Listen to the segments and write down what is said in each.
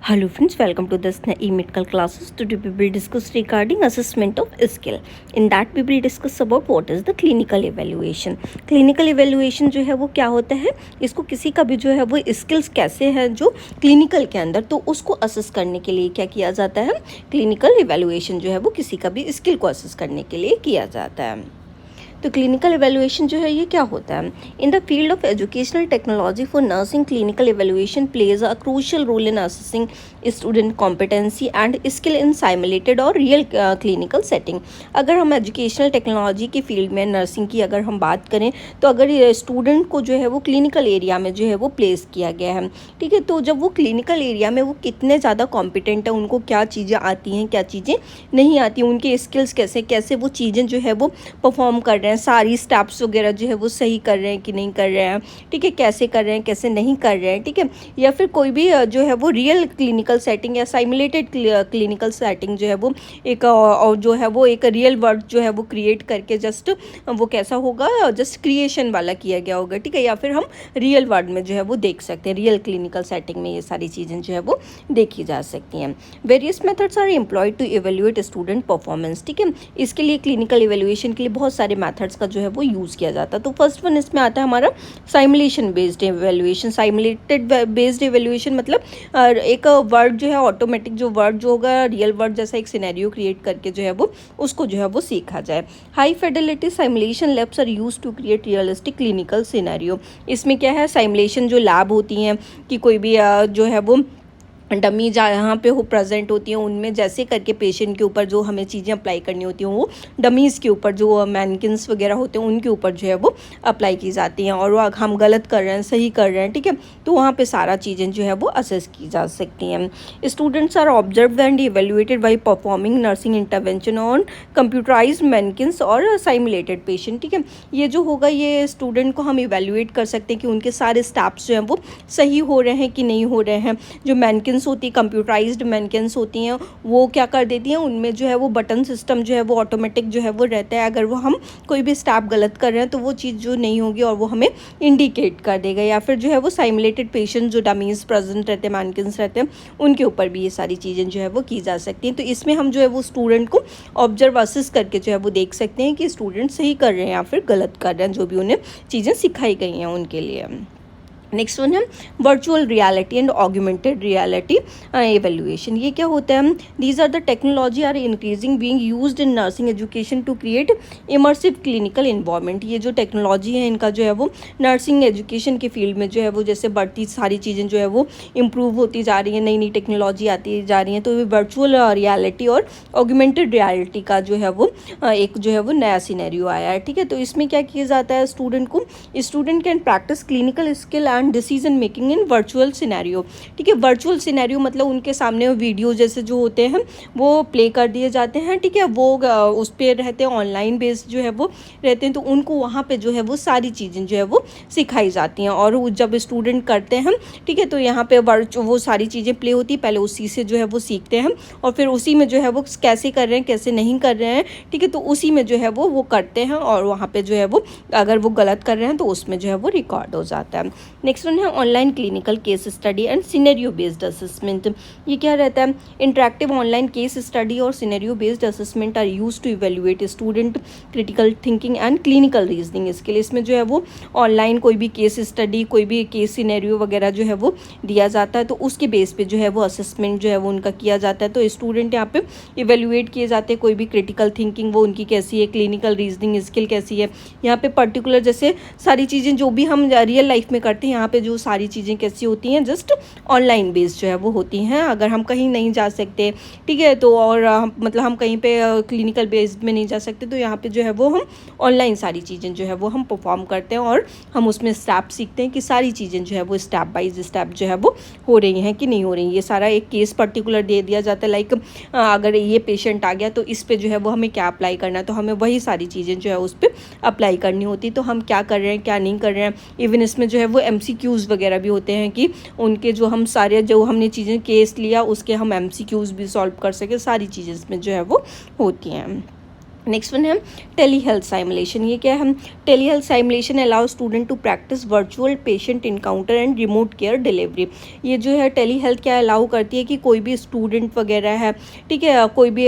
Hello friends, welcome to this e-medical classes. Today we will discuss regarding assessment of skill. In that we will discuss about what is the clinical evaluation. Clinical evaluation जो है वो क्या होता है, इसको किसी का भी जो है वो स्किल्स कैसे हैं जो क्लिनिकल के अंदर, तो उसको असेस करने के लिए क्या किया जाता है, क्लिनिकल एवेल्युएशन जो है वो किसी का भी स्किल को असेस करने के लिए किया जाता है। तो क्लिनिकल एवेल्युएशन जो है ये क्या होता है, in the field of educational technology for nursing clinical evaluation plays a crucial role in assessing student competency and skill in simulated और रियल क्लिनिकल सेटिंग। अगर हम एजुकेशनल टेक्नोलॉजी की फील्ड में नर्सिंग की अगर हम बात करें, तो अगर स्टूडेंट को जो है वो क्लिनिकल एरिया में जो है वो प्लेस किया गया है, ठीक है, तो जब वो क्लिनिकल एरिया में वो कितने ज़्यादा कॉम्पिटेंट है, उनको क्या चीज़ें आती हैं, क्या चीज़ें नहीं आती, उनके स्किल्स कैसे कैसे वो चीज़ें जो है वो परफॉर्म कर रहे हैं, सारी स्टेप्स वगैरह जो है वो सही कर रहे हैं कि नहीं कर रहे हैं, ठीक है, कैसे कर रहे हैं कैसे नहीं कर रहे हैं, ठीक है, या फिर कोई भी जो है वो रियल क्लिनिकल सेटिंग या साइमुलेटेड क्लिनिकल सेटिंग जो है वो एक और जो है वो एक रियल वर्ड जो है वो क्रिएट करके जस्ट वो कैसा होगा, जस्ट क्रिएशन वाला किया गया होगा, ठीक है, या फिर हम रियल वर्ड में जो है वो देख सकते हैं, रियल क्लिनिकल सेटिंग में ये सारी चीज़ें जो है वो देखी जा सकती हैं। Various methods are employed to evaluate student performance, ठीक है, इसके लिए क्लिनिकल इवेल्युएशन के लिए बहुत सारे मेथड्स का जो है वो यूज़ किया जाता है। तो फर्स्ट वन इसमें आता है हमारा simulation based evaluation. Simulated based evaluation मतलब एक वर्ड जो है ऑटोमेटिक जो वर्ड जो होगा रियल वर्ड जैसा एक सिनेरियो क्रिएट करके जो है वो उसको जो है वो सीखा जाए। High fidelity simulation labs are used to create realistic clinical scenario. इसमें क्या है, साइमुलेशन जो लैब होती हैं कि कोई भी जो है वो डमी जहाँ पे हो प्रेजेंट होती हैं, उनमें जैसे करके पेशेंट के ऊपर जो हमें चीज़ें अप्लाई करनी होती हैं वो डमीज़ के ऊपर जो मैनकिन्स वगैरह होते हैं उनके ऊपर जो है वो अप्लाई की जाती हैं, और वो हम गलत कर रहे हैं सही कर रहे हैं, ठीक है, तो वहाँ पे सारा चीज़ें जो है वो असेस की जा सकती हैं। Students are observed and evaluated by performing nursing intervention on computerized manikins और साइमुलेटेड पेशेंट, ठीक है, ये जो होगा ये स्टूडेंट को हम इवेल्युएट कर सकते हैं कि उनके सारे स्टेप्स जो हैं वो सही हो रहे हैं कि नहीं हो रहे हैं। जो मैनकिन होती कंप्यूटराइज्ड मैनकिन्स होती हैं वो क्या कर देती हैं, उनमें जो है वो बटन सिस्टम जो है वो ऑटोमेटिक जो है वो रहता है, अगर वो हम कोई भी स्टेप गलत कर रहे हैं तो वो चीज़ जो नहीं होगी और वो हमें इंडिकेट कर देगा। या फिर जो है वो साइमुलेटेड पेशेंट जो डमीज प्रेजेंट रहते हैं, मैनकिन्स रहते हैं, उनके ऊपर भी ये सारी चीज़ें जो है वो की जा सकती हैं। तो इसमें हम जो है वो स्टूडेंट को ऑब्जर्व असिस्ट करके जो है वो देख सकते हैं कि स्टूडेंट सही कर रहे हैं या फिर गलत कर रहे हैं, जो भी उन्हें चीज़ें सिखाई गई हैं उनके लिए। नेक्स्ट वन है virtual reality and augmented reality evaluation. ये क्या होता है, these are the technology are increasing being used in nursing education to create immersive clinical environment. ये जो टेक्नोलॉजी है इनका जो है वो नर्सिंग एजुकेशन के फील्ड में जो है वो जैसे बढ़ती सारी चीज़ें जो है वो इम्प्रूव होती जा रही हैं, नई नई टेक्नोलॉजी आती जा रही हैं, तो वर्चुअल रियलिटी और ऑगमेंटेड रियलिटी का जो है वो एक जो है वो नया सिनेरियो आया है, ठीक है। तो इसमें क्या किया जाता है, student can practice clinical skill and decision making in virtual scenario, ठीक है। वर्चुअल सिनेरियो मतलब उनके सामने वीडियो जैसे जो होते हैं वो प्ले कर दिए जाते हैं, ठीक है, वो उस पर रहते हैं, ऑनलाइन बेस्ड जो है वो रहते हैं, तो उनको वहाँ पे जो है वो सारी चीज़ें जो है वो सिखाई जाती हैं, और जब स्टूडेंट करते हैं, ठीक है, तो यहाँ पे वो सारी चीज़ें प्ले होती है, पहले उसी से जो है वो सीखते हैं और फिर उसी में जो है वो कैसे कर रहे हैं कैसे नहीं कर रहे हैं, ठीक है, तो उसी में जो है वो करते हैं, और वहाँ पे जो है वो अगर वो गलत कर रहे हैं तो उसमें जो है वो रिकॉर्ड हो जाता है। नेक्स्ट वन है online clinical case study and scenario based assessment. ये क्या रहता है, इंटरेक्टिव ऑनलाइन केस स्टडी और scenario based assessment are used to evaluate student critical thinking and clinical reasoning skill. इसमें जो है वो ऑनलाइन कोई भी केस स्टडी कोई भी केस सिनेरियो वगैरह जो है वो दिया जाता है, तो उसके बेस पे जो है वो असेसमेंट जो है वो उनका किया जाता है। तो स्टूडेंट यहाँ पे इवेल्युएट किए जाते हैं, कोई भी क्रिटिकल थिंकिंग वो उनकी कैसी है, क्लिनिकल रीजनिंग स्किल कैसी है, यहाँ पे पर्टिकुलर जैसे सारी चीज़ें जो भी हम रियल लाइफ में करते हैं यहाँ पे जो सारी चीज़ें कैसी होती हैं, जस्ट ऑनलाइन बेस्ड जो है वो होती हैं, अगर हम कहीं नहीं जा सकते, ठीक है, तो और मतलब हम कहीं पे क्लिनिकल बेस्ड में नहीं जा सकते, तो यहाँ पे जो है वो हम ऑनलाइन सारी चीज़ें जो है वो हम परफॉर्म करते हैं, और हम उसमें स्टेप सीखते हैं कि सारी चीज़ें जो है वो स्टेप बाय स्टेप जो है वो हो रही हैं कि नहीं हो रही। ये सारा एक केस पर्टिकुलर दे दिया जाता है, लाइक अगर ये पेशेंट आ गया तो इस पे जो है वो हमें क्या अप्लाई करना है, तो हमें वही सारी चीज़ें जो है उस पर अप्लाई करनी होती, तो हम क्या कर रहे हैं क्या नहीं कर रहे हैं। इवन इसमें जो है वो MCQs वगैरह भी होते हैं कि उनके जो हम सारे जो हमने चीज़ें केस लिया उसके हम MCQs भी सॉल्व कर सके, सारी चीज़ें इसमें जो है वो होती हैं। नेक्स्ट वन है टेली हेल्थ साइमुलेशन। ये क्या है? Tele health simulation allow student to practice virtual patient encounter and remote care delivery. ये जो है टेली हेल्थ क्या अलाउ करती है कि कोई भी स्टूडेंट वगैरह है, ठीक है, कोई भी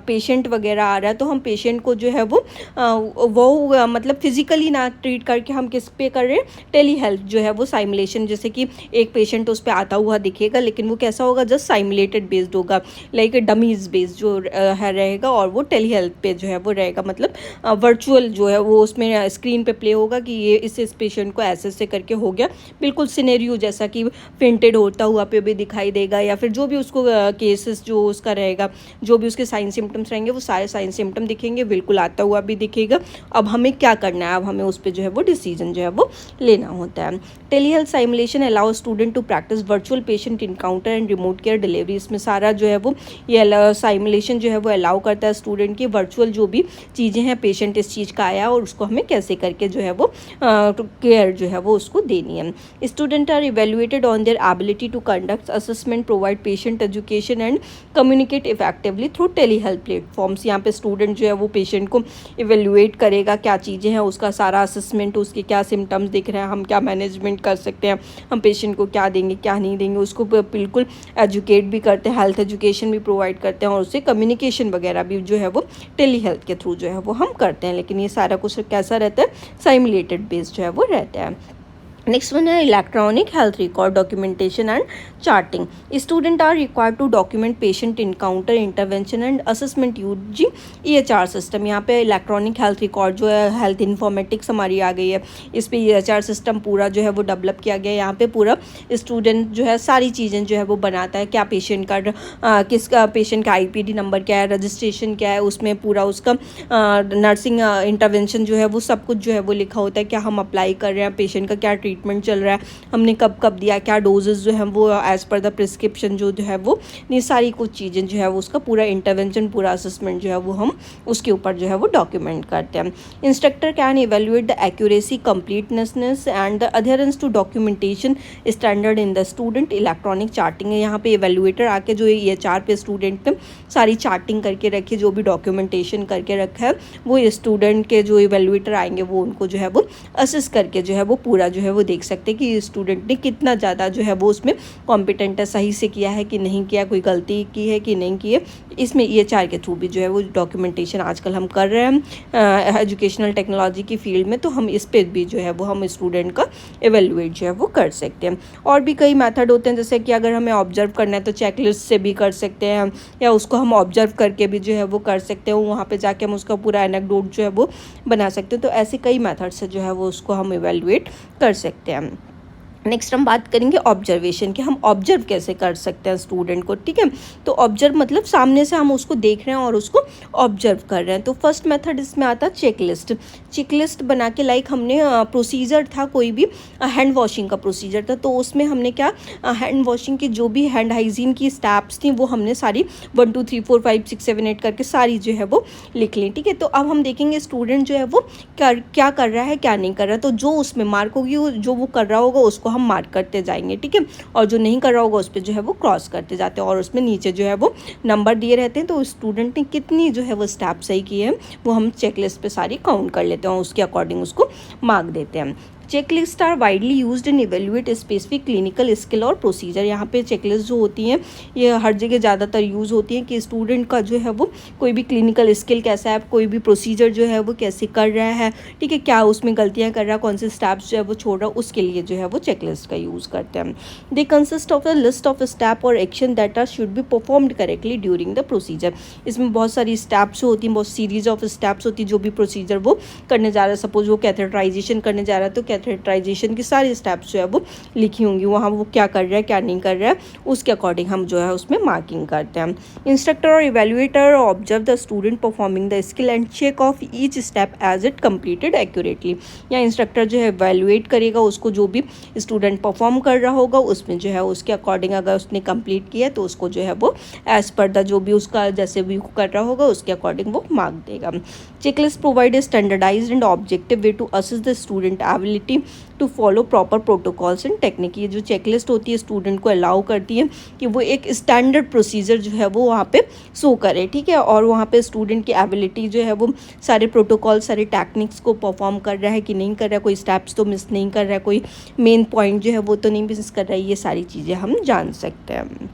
पेशेंट वगैरह आ रहा है तो हम पेशेंट को जो है वो मतलब फिजिकली ना ट्रीट करके हम किस पे कर रहे हैं, टेली हेल्थ जो है वो साइमुलेशन। जैसे कि एक पेशेंट उस पर आता हुआ दिखेगा, लेकिन वो कैसा होगा, जस्ट साइमुलेटेड बेस्ड होगा, लाइक डमीज बेस्ड जो है रहेगा, और वो टेली हेल्थ पे जो है वो रहेगा, मतलब वर्चुअल जो है वो उसमें स्क्रीन पे प्ले होगा कि ये इस पेशेंट को ऐसे ऐसे करके हो गया, बिल्कुल सिनेरियो जैसा कि फेंटेड होता हुआ पे भी दिखाई देगा, या फिर जो भी उसको केसेस जो उसका रहेगा, जो भी उसके साइन सिम्टम्स रहेंगे वो सारे साइन सिम्टम दिखेंगे, बिल्कुल आता हुआ भी दिखेगा। अब हमें क्या करना है, अब हमें उस पर जो है वो डिसीजन जो है वो लेना होता है। Tele health simulation allow student to practice virtual patient encounter and remote care delivery. इसमें सारा जो है वो ये साइमुलेशन जो है वो अलाउ करता है स्टूडेंट की वर्चुअल जो भी चीज़ें हैं, पेशेंट इस चीज़ का आया और उसको हमें कैसे करके जो है वो केयर जो है वो उसको देनी है। Student are evaluated on their ability to conduct assessment, provide patient education and communicate effectively through tele health platforms. यहाँ पे स्टूडेंट जो है वो पेशेंट को इवेल्युएट करेगा, क्या चीज़ें हैं, उसका सारा असेसमेंट, उसके क्या सिम्टम्स दिख रहे हैं, हम क्या मैनेजमेंट कर सकते हैं, हम पेशेंट को क्या देंगे क्या नहीं देंगे, उसको बिल्कुल एजुकेट भी करते हैं, हेल्थ एजुकेशन भी प्रोवाइड करते हैं, और उससे कम्युनिकेशन वगैरह भी जो है वो टेली हेल्थ के थ्रू जो है वो हम करते हैं। लेकिन ये सारा कुछ कैसा रहता है, साइमुलेटेड बेस्ड जो है वो रहता है। नेक्स्ट वन है electronic health record documentation and charting. Student are required to document patient encounter, intervention and assessment using EHR system. यहाँ पे इलेक्ट्रॉनिक हेल्थ रिकॉर्ड जो है, हेल्थ इन्फॉर्मेटिक्स हमारी आ गई है, इस पर EHR सिस्टम पूरा जो है वो डेवलप किया गया है। यहाँ पे पूरा स्टूडेंट जो है सारी चीज़ें जो है वो बनाता है, क्या पेशेंट का किसका पेशेंट का IPD नंबर क्या है, रजिस्ट्रेशन क्या है, उसमें पूरा उसका नर्सिंग इंटरवेंशन जो है वो सब कुछ जो है वो लिखा होता है, क्या हम अप्लाई कर रहे हैं, पेशेंट का क्या ट्रीटमेंट चल रहा है, हमने कब कब दिया, क्या डोजेस जो है वो एज़ पर द प्रिस्क्रिप्शन जो है वो, ये सारी कुछ चीज़ें जो है वो उसका पूरा इंटरवेंशन, पूरा असेसमेंट जो है वो हम उसके ऊपर जो है वो डॉक्यूमेंट करते हैं। Instructor can evaluate the accuracy, completeness and the adherence to documentation standard in the student. Electronic charting है, यहाँ पे इवेल्युएटर आके जो EHR पे स्टूडेंट ने सारी चार्टिंग करके रखी है, जो भी डॉक्यूमेंटेशन करके रखा है, वो स्टूडेंट के जो इवेल्युएटर आएंगे वो उनको जो है वो असिस्ट करके जो है वो पूरा जो है वो देख सकते हैं कि स्टूडेंट ने कितना ज़्यादा जो है वो उसमें कॉम्पिटेंट है, सही से किया है कि नहीं किया, कोई गलती की है कि नहीं की है। इसमें EHR के थ्रू भी जो है वो डॉक्यूमेंटेशन आजकल हम कर रहे हैं एजुकेशनल टेक्नोलॉजी की फील्ड में, तो हम इस पर भी जो है वो हम स्टूडेंट का एवेल्युएट जो है वो कर सकते हैं। और भी कई मेथड होते हैं, जैसे कि अगर हमें ऑब्जर्व करना है तो चेकलिस्ट से भी कर सकते हैं, या उसको हम ऑब्जर्व करके भी जो है वो कर सकते हैं, वहाँ पे जाके हम उसका पूरा एनेक्डोट जो है वो बना सकते हैं। तो ऐसे कई मेथड से जो है वो उसको हम इवेल्युएट कर सकते हैं। नेक्स्ट हम बात करेंगे ऑब्जर्वेशन की, हम ऑब्जर्व कैसे कर सकते हैं स्टूडेंट को, ठीक है। तो ऑब्जर्व मतलब सामने से हम उसको देख रहे हैं और उसको ऑब्जर्व कर रहे हैं। तो फर्स्ट मेथड इसमें आता है चेकलिस्ट। चेकलिस्ट बना के, लाइक हमने प्रोसीजर था, कोई भी हैंड वॉशिंग का प्रोसीजर था, तो उसमें हमने क्या हैंड वॉशिंग की जो भी हैंड हाइजीन की स्टेप्स थी वो हमने सारी 1 2 3 4 5 6 7 8 करके सारी जो है वो लिख ली, ठीक है। तो अब हम देखेंगे स्टूडेंट जो है वो क्या कर रहा है, क्या नहीं कर रहा है। तो जो उसमें मार्क होगी, जो वो कर रहा होगा उसको हम मार्क करते जाएंगे, ठीक है, और जो नहीं कर रहा होगा उस पर जो है वो क्रॉस करते जाते हैं, और उसमें नीचे जो है वो नंबर दिए रहते हैं। तो स्टूडेंट ने कितनी जो है वो स्टेप सही की है वो हम चेकलिस्ट पे सारी काउंट कर लेते हैं और उसके अकॉर्डिंग उसको मार्क देते हैं। Checklist are widely used in evaluate specific clinical skill और प्रोसीजर। यहाँ पे चेकलिस्ट जो होती हैं ये हर जगह ज़्यादातर यूज़ होती हैं कि स्टूडेंट का जो है वो कोई भी क्लिनिकल स्किल कैसा है, कोई भी प्रोसीजर जो है वो कैसे कर रहा है, ठीक है, क्या उसमें गलतियाँ कर रहा है, कौन से स्टेप्स जो है वो छोड़ रहा है, उसके लिए जो है वो चेकलिस्ट का यूज़ करते हैं। They consist of a list of step और action that are should be performed correctly during the procedure. इसमें बहुत सारी स्टेप्स होती हैं, बहुत सीरीज ऑफ स्टेप्स होती है, जो भी प्रोसीजर वो करने जा रहा है। सपोज वो कैथेटराइजेशन करने जा रहा है तो कैथेटराइजेशन की सारी स्टेप्स जो है वो लिखी होंगी, वहाँ वो क्या कर रहा है क्या नहीं कर रहा है, उसके अकॉर्डिंग हम जो है उसमें मार्किंग करते हैं। इंस्ट्रक्टर और evaluator observe the student performing the skill and check off each step as it completed accurately. या इंस्ट्रक्टर जो है इवेल्युएट करेगा उसको, जो भी स्टूडेंट परफॉर्म कर रहा होगा उसमें जो है उसके अकॉर्डिंग अगर उसने कंप्लीट किया तो उसको जो है वो एज पर द जो भी उसका जैसे भी कर रहा होगा उसके अकॉर्डिंग वो मार्क देगा। Checklist provide a standardized and objective way to assess the student ability duty to follow proper protocols and technique. ये जो चेकलिस्ट होती है स्टूडेंट को अलाउ करती है कि वो एक स्टैंडर्ड प्रोसीजर जो है वो वहाँ पे शो करे, ठीक है, और वहाँ पे स्टूडेंट की एबिलिटी जो है वो सारे प्रोटोकॉल सारे टेक्निक्स को परफॉर्म कर रहा है कि नहीं कर रहा है, कोई स्टेप्स तो मिस नहीं कर रहा है, कोई मेन पॉइंट जो है वो तो नहीं मिस कर रहा है, ये सारी चीज़ें हम जान सकते हैं।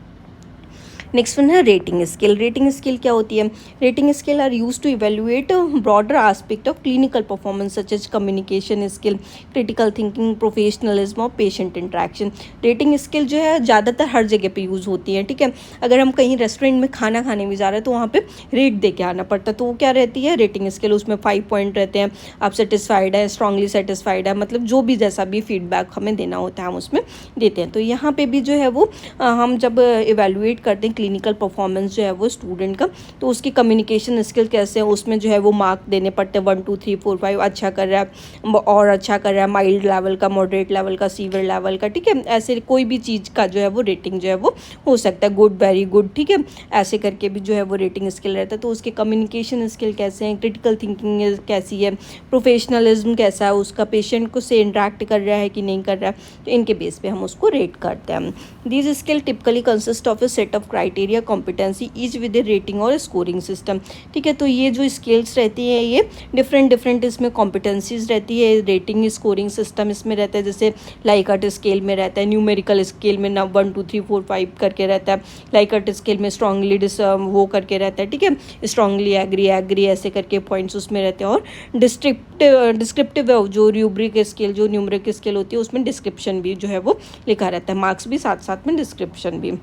नेक्स्ट वन है रेटिंग स्केल। रेटिंग स्केल क्या होती है? Rating scale are use to evaluate broader aspect of clinical performance such as communication skill, critical thinking, professionalism और पेशेंट इंटरेक्शन। रेटिंग स्केल जो है ज़्यादातर हर जगह पे यूज़ होती है, ठीक है। अगर हम कहीं रेस्टोरेंट में खाना खाने भी जा रहे हैं तो वहाँ पे रेट दे के आना पड़ता है, तो वो क्या रहती है? Rating scale. उसमें 5 पॉइंट रहते हैं, आप सेटिस्फाइड है, स्ट्रांगली सेटिस्फाइड है, मतलब जो भी जैसा भी फीडबैक हमें देना होता है हम उसमें देते हैं। तो यहाँ पे भी जो है वो हम जब इवेल्युएट करते हैं क्लिनिकल परफॉर्मेंस जो है वो स्टूडेंट का, तो उसकी कम्युनिकेशन स्किल कैसे है उसमें जो है वो मार्क देने पड़ते हैं 1 2 3 4 5। अच्छा कर रहा है और अच्छा कर रहा है, माइल्ड लेवल का, मॉडरेट लेवल का, सीवियर लेवल का, ठीक है। ऐसे कोई भी चीज़ का जो है वो रेटिंग जो है वो हो सकता है, गुड, वेरी गुड, ठीक है, ऐसे करके भी जो है वो रेटिंग स्किल रहता है। तो उसके कम्युनिकेशन स्किल कैसे हैं, क्रिटिकल थिंकिंग कैसी है, प्रोफेशनलिज्म कैसा है उसका, पेशेंट को से इंटरेक्ट कर रहा है कि नहीं कर रहा है, तो इनके बेस पे हम उसको रेट करते हैं। These skill typically consist of A set of criteria competency each with A rating और स्कोरिंग सिस्टम, ठीक है। तो ये जो स्केल्स रहती हैं ये डिफरेंट इसमें कॉम्पिटेंसीज रहती है, रेटिंग स्कोरिंग सिस्टम इसमें रहता है, जैसे लाइकर्ट स्केल में रहता है, न्यूमेरिकल स्केल में ना 1 2 3 4 5 करके रहता है, लाइकर्ट स्केल में स्ट्रांगली वो करके रहता है, ठीक है, स्ट्रांगली एग्री ऐसे करके पॉइंट्स उसमें रहते हैं। और डिस्क्रिप्टिव जो रूब्रिक स्केल जो न्यूमेरिक स्केल होती है उसमें डिस्क्रिप्शन भी जो है वो लिखा रहता है, मार्क्स भी साथ साथ में डिस्क्रिप्शन भी।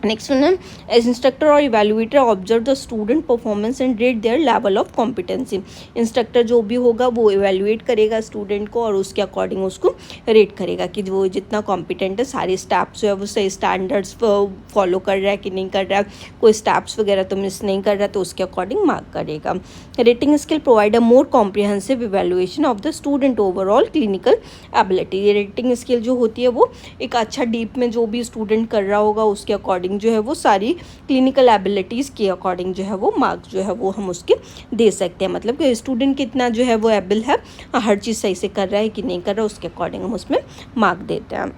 नेक्स्ट वन है एज इंस्ट्रक्टर और evaluator observe the student performance and rate their level of competency. Instructor जो भी होगा वो इवेल्युएट करेगा स्टूडेंट को और उसके अकॉर्डिंग उसको रेट करेगा कि वो जितना कॉम्पिटेंट है, सारे स्टेप्स जो है वो सही स्टैंडर्ड्स फॉलो कर रहा है कि नहीं कर रहा है, कोई स्टेप्स वगैरह तो मिस नहीं कर रहा है, तो उसके अकॉर्डिंग मार्क करेगा। Rating skill provide a more comprehensive evaluation of the student overall clinical ability. ये रेटिंग स्किल जो होती है वो एक अच्छा डीप में जो भी स्टूडेंट कर रहा होगा उसके अकॉर्डिंग जो है वो सारी क्लिनिकल एबिलिटीज़ के अकॉर्डिंग जो है वो मार्क्स जो है वो हम उसके दे सकते हैं, मतलब कि स्टूडेंट कितना जो है वो एबल है, हर चीज़ सही से कर रहा है कि नहीं कर रहा है, उसके अकॉर्डिंग हम उसमें मार्क देते हैं।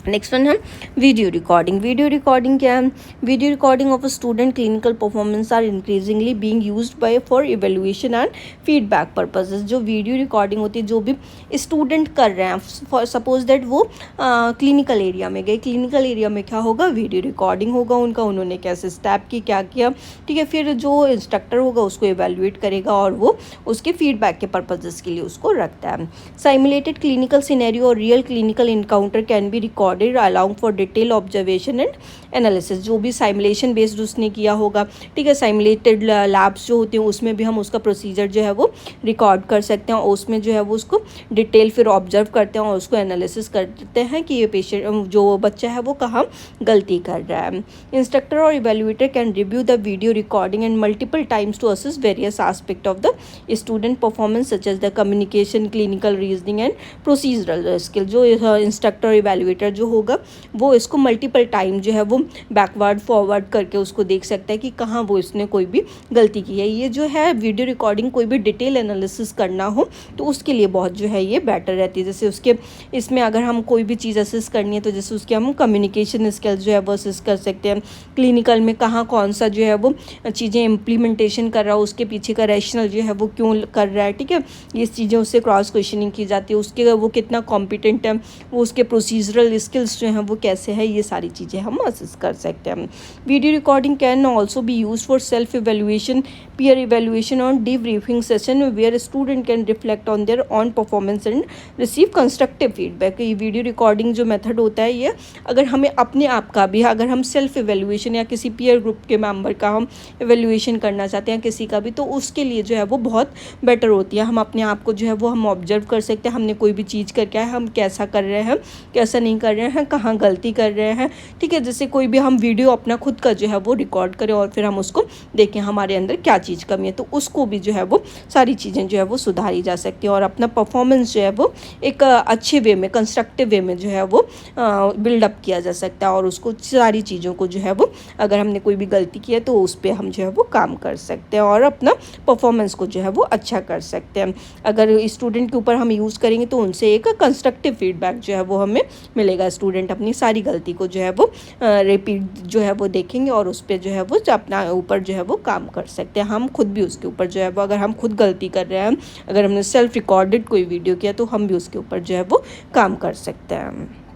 नेक्स्ट वन है वीडियो रिकॉर्डिंग। वीडियो रिकॉर्डिंग क्या है? Video recording of a student clinical performance are increasingly being used by for evaluation and feedback purposes. जो वीडियो रिकॉर्डिंग होती है जो भी स्टूडेंट कर रहे हैं, फॉर सपोज दैट वो क्लिनिकल एरिया में गए, क्लिनिकल एरिया में क्या होगा, वीडियो रिकॉर्डिंग होगा उनका, उन्होंने कैसे स्टेप की, क्या किया, ठीक है। फिर जो इंस्ट्रक्टर होगा उसको इवेल्युएट करेगा और वो उसके फीडबैक के पर्पसेस के लिए उसको रखता है। सिमुलेटेड क्लिनिकल सिनेरियो और real clinical encounter can be recorded allowing for detail observation and analysis. जो भी साइमुलेशन बेस्ड उसने किया होगा, ठीक है, साइमुलेटेड लैब्स जो होते हैं उसमें भी हम उसका प्रोसीजर जो है वो रिकॉर्ड कर सकते हैं और उसमें जो है वो उसको डिटेल फिर ऑब्जर्व करते हैं और उसको एनालिसिस करते हैं कि ये पेशेंट जो बच्चा है वो कहाँ गलती कर रहा है। इंस्ट्रक्टर और evaluator can review the video recording and multiple times to assess various aspect of the student performance such as the communication, clinical reasoning and procedural skill. जो इंस्ट्रक्टर और इवेल्युएटर जो होगा वो इसको मल्टीपल टाइम जो है वो बैकवर्ड फॉरवर्ड करके उसको देख सकता है कि कहाँ वो इसने कोई भी गलती की है। ये जो है वीडियो रिकॉर्डिंग कोई भी डिटेल एनालिसिस करना हो तो उसके लिए बहुत जो है ये बेटर रहती है। जैसे उसके इसमें अगर हम कोई भी चीज़ असेस करनी है तो जैसे उसके हम कम्युनिकेशन स्किल्स जो है वो असेस कर सकते हैं, क्लिनिकल में कहाँ कौन सा जो है वो चीज़ें इम्प्लीमेंटेशन कर रहा है, उसके पीछे का रैशनल जो है वो क्यों कर रहा है, ठीक है, ये चीज़ें उससे क्रॉस क्वेश्चनिंग की जाती है, उसके वो कितना कॉम्पिटेंट है, वो उसके प्रोसीजरल स्किल्स जो हैं वो कैसे है, ये सारी चीज़ें हम असेस कर सकते हैं। Video recording can also be use for self evaluation, peer evaluation और debriefing session where student can reflect on their own performance and receive constructive feedback। ये वीडियो रिकॉर्डिंग जो मेथड होता है ये अगर हमें अपने आप का भी, अगर हम सेल्फ इवेल्युएशन या किसी पीयर ग्रुप के मेंबर का हम इवेल्युएशन करना चाहते हैं किसी का भी, तो उसके लिए जो है वो बहुत बेटर होती है। हम अपने आप को जो है वो हम ऑब्जर्व कर सकते हैं, हमने कोई भी चीज़ करके आए, हम कैसा कर रहे हैं कैसा नहीं कर रहे हैं, कहाँ गलती कर रहे हैं, ठीक है। जैसे कोई भी हम वीडियो अपना खुद का जो है वो रिकॉर्ड करें और फिर हम उसको देखें हमारे अंदर क्या चीज़ कमी है, तो उसको भी जो है वो सारी चीज़ें जो है वो सुधारी जा सकती हैं और अपना परफॉर्मेंस जो है वो एक अच्छे वे में, कंस्ट्रक्टिव वे में जो है वो बिल्डअप किया जा सकता है। और उसको सारी चीज़ों को जो है वो, अगर हमने कोई भी गलती की है तो उस पर हम जो है वो काम कर सकते हैं और अपना परफॉर्मेंस को जो है वो अच्छा कर सकते हैं। अगर स्टूडेंट के ऊपर हम यूज़ करेंगे तो उनसे एक कंस्ट्रक्टिव फीडबैक जो है वो हमें मिलेगा। स्टूडेंट अपनी सारी गलती को जो है वो रिपीट जो है वो देखेंगे और उस पर जो है वो अपना ऊपर जो है वो काम कर सकते हैं। हम खुद भी उसके ऊपर जो है वो, अगर हम खुद गलती कर रहे हैं, अगर हमने सेल्फ रिकॉर्डेड कोई वीडियो किया तो हम भी उसके ऊपर जो है वो काम कर सकते हैं।